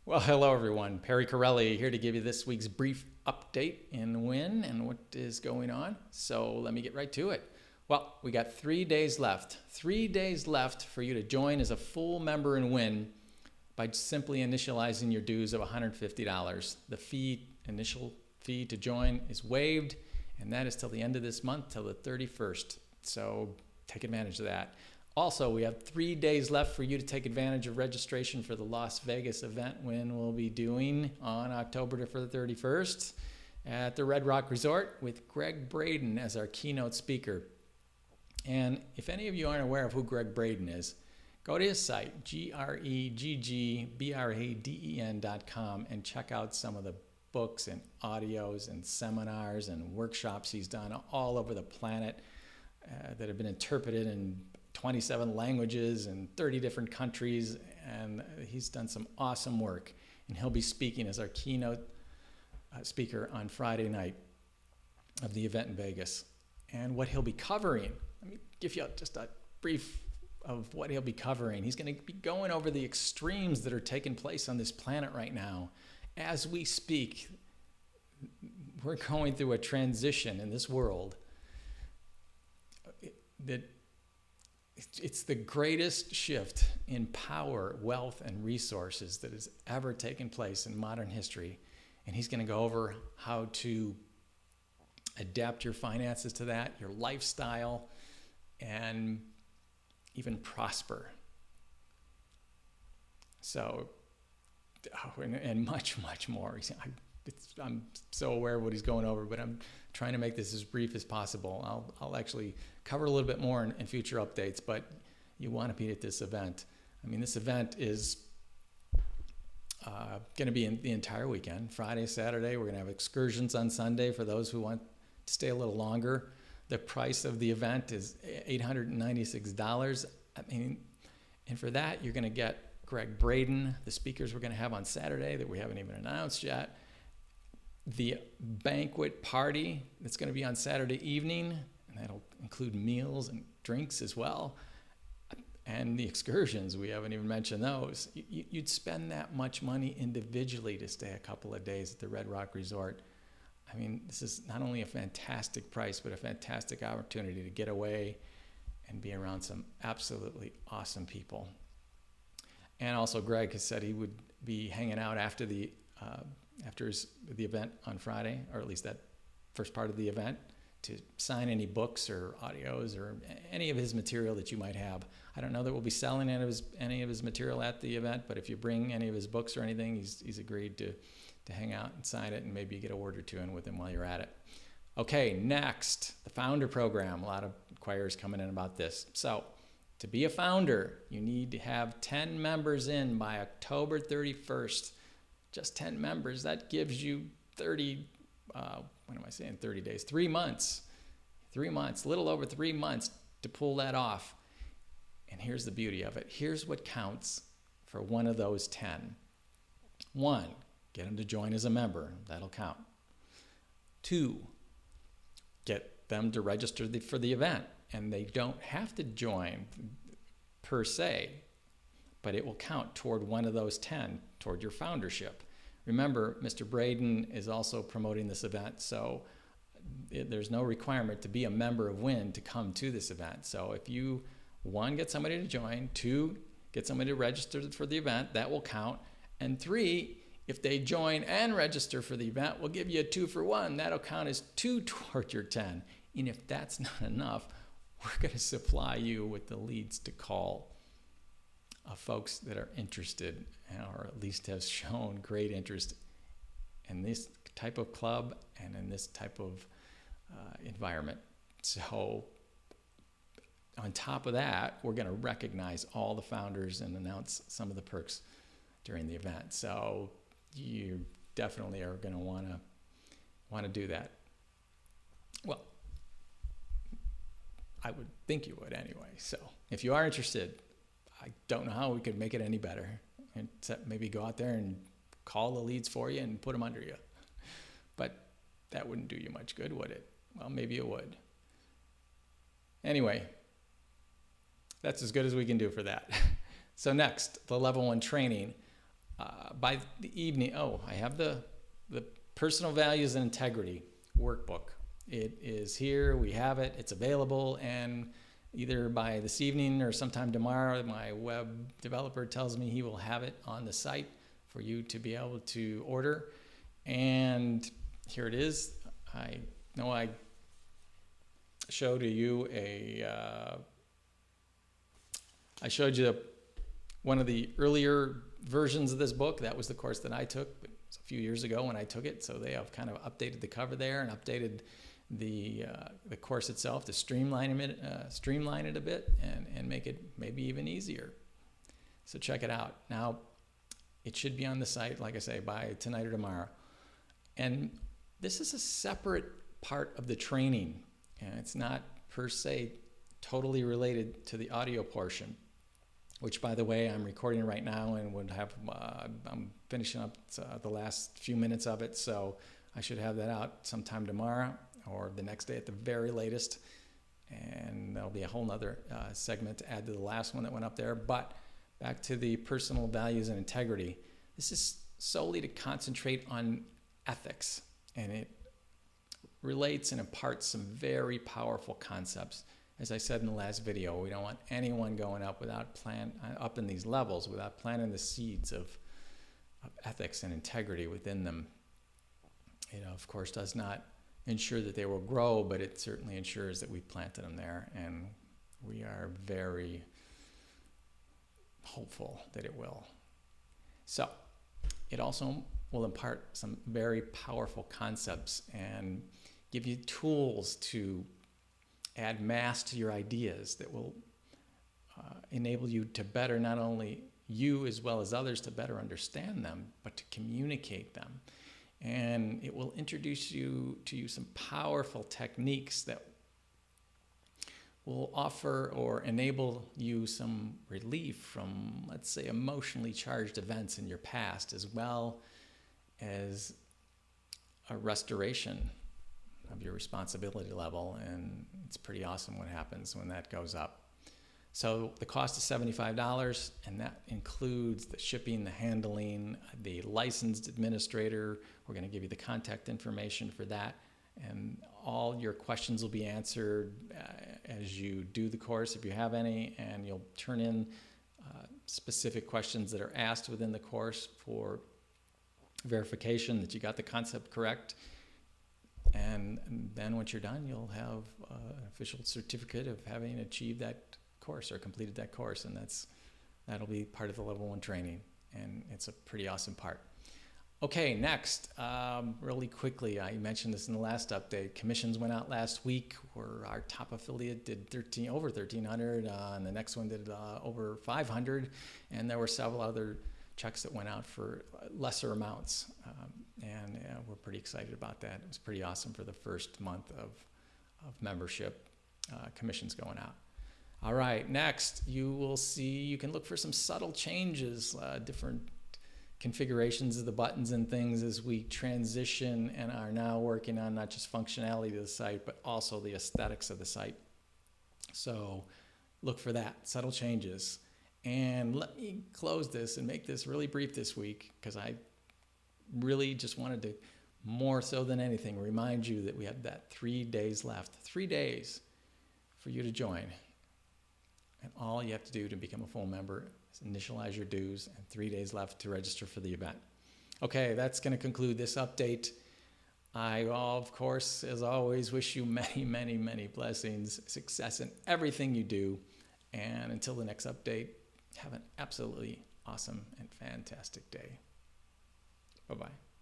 Well, hello everyone. Perry Corelli here to give you this week's brief update in Win and what is going on. So let me get right to it. Well, we got 3 days left. 3 days left for you to join as a full member in Win by simply initializing your dues of $150. The initial fee to join is waived, and that is till the end of this month, till the 31st. So take advantage of that. Also, we have 3 days left for you to take advantage of registration for the Las Vegas event Win we'll be doing on October the 31st at the Red Rock Resort with Greg Braden as our keynote speaker. And if any of you aren't aware of who Greg Braden is, go to his site, GreggBraden.com, and check out some of the books and audios and seminars and workshops he's done all over the planet that have been interpreted in 27 languages and 30 different countries, and he's done some awesome work. And he'll be speaking as our keynote speaker on Friday night of the event in Vegas. And what he'll be covering, let me give you just a brief of what he'll be covering. He's going to be going over the extremes that are taking place on this planet right now. As we speak, we're going through a transition in this world that it's the greatest shift in power, wealth, and resources that has ever taken place in modern history. And he's going to go over how to adapt your finances to that, your lifestyle, and even prosper. So, and much, much more. I'm so aware of what he's going over, but I'm trying to make this as brief as possible. I'll actually cover a little bit more in future updates, but you want to be at this event. I mean, this event is going to be in the entire weekend, Friday, Saturday. We're going to have excursions on Sunday for those who want to stay a little longer. The price of the event is $896. I mean, and for that, you're going to get Greg Braden, the speakers we're going to have on Saturday that we haven't even announced yet, the banquet party that's going to be on Saturday evening, and that'll include meals and drinks as well, and the excursions, we haven't even mentioned those. You'd spend that much money individually to stay a couple of days at the Red Rock Resort. I mean, this is not only a fantastic price, but a fantastic opportunity to get away and be around some absolutely awesome people. And also, Greg has said he would be hanging out after the event on Friday, or at least that first part of the event, to sign any books or audios or any of his material that you might have. I don't know that we'll be selling any of his material at the event, but if you bring any of his books or anything, he's agreed to hang out and sign it, and maybe get a word or two in with him while you're at it. Okay, next, the founder program. A lot of inquiries coming in about this. So, to be a founder, you need to have 10 members in by October 31st. Just 10 members. That gives you 30 days? 3 months. 3 months, a little over 3 months to pull that off. And here's the beauty of it. Here's what counts for one of those 10. 1, get them to join as a member. That'll count. 2, get them to register for the event. And they don't have to join per se, but it will count toward one of those 10, toward your foundership. Remember, Mr. Braden is also promoting this event, so there's no requirement to be a member of WIN to come to this event. So if you, 1, get somebody to join, 2, get somebody to register for the event, that will count, and 3, if they join and register for the event, we'll give you a 2 for 1. That'll count as 2 toward your 10. And if that's not enough, we're going to supply you with the leads to call of folks that are interested, or at least have shown great interest in this type of club and in this type of environment. So on top of that, we're going to recognize all the founders and announce some of the perks during the event. So you definitely are going to want to do that. Well, I would think you would anyway. So if you are interested, I don't know how we could make it any better, except maybe go out there and call the leads for you and put them under you. But that wouldn't do you much good, would it? Well, maybe it would. Anyway, that's as good as we can do for that. So next, the level 1 training. by the evening, I have the Personal Values and Integrity workbook. It is here. We have it. It's available. And either by this evening or sometime tomorrow, my web developer tells me he will have it on the site for you to be able to order. And here it is. I know I showed you I showed you one of the earlier versions of this book. That was the course that I took a few years ago when I took it. So they have kind of updated the cover there and updated the course itself to streamline it a bit and make it maybe even easier. So check it out. Now, it should be on the site, like I say, by tonight or tomorrow. And this is a separate part of the training, and it's not per se totally related to the audio portion, which, by the way, I'm recording right now and would have, I'm finishing up the last few minutes of it, so I should have that out sometime tomorrow or the next day at the very latest. And there'll be a whole nother segment to add to the last one that went up there. But back to the Personal Values and Integrity. This is solely to concentrate on ethics, and it relates and imparts some very powerful concepts. As I said in the last video, we don't want anyone going up up in these levels without planting the seeds of ethics and integrity within them. It, of course, does not ensure that they will grow, but it certainly ensures that we planted them there, and we are very hopeful that it will. So it also will impart some very powerful concepts and give you tools to add mass to your ideas that will enable you to better, not only you as well as others, to better understand them, but to communicate them. And it will introduce you to some powerful techniques that will offer or enable you some relief from, let's say, emotionally charged events in your past, as well as a restoration of your responsibility level. And it's pretty awesome what happens when that goes up. So the cost is $75, and that includes the shipping, the handling, the licensed administrator. We're going to give you the contact information for that, and all your questions will be answered as you do the course, if you have any, and you'll turn in specific questions that are asked within the course for verification that you got the concept correct. And then once you're done, you'll have an official certificate of having achieved that course or completed that course, and that'll be part of the level 1 training, and it's a pretty awesome part. Okay, next, really quickly, I mentioned this in the last update. Commissions went out last week, where our top affiliate did over 1,300, and the next one did over 500, and there were several other checks that went out for lesser amounts, and we're pretty excited about that. It was pretty awesome for the first month of membership, commissions going out. All right, next you will see, you can look for some subtle changes, different configurations of the buttons and things as we transition and are now working on not just functionality of the site, but also the aesthetics of the site. So look for that, subtle changes. And let me close this and make this really brief this week, because I really just wanted to, more so than anything, remind you that we have that 3 days left. 3 days for you to join. And all you have to do to become a full member is initialize your dues, and 3 days left to register for the event. Okay, that's going to conclude this update. I, of course, as always, wish you many, many, many blessings, success in everything you do. And until the next update, have an absolutely awesome and fantastic day. Bye-bye.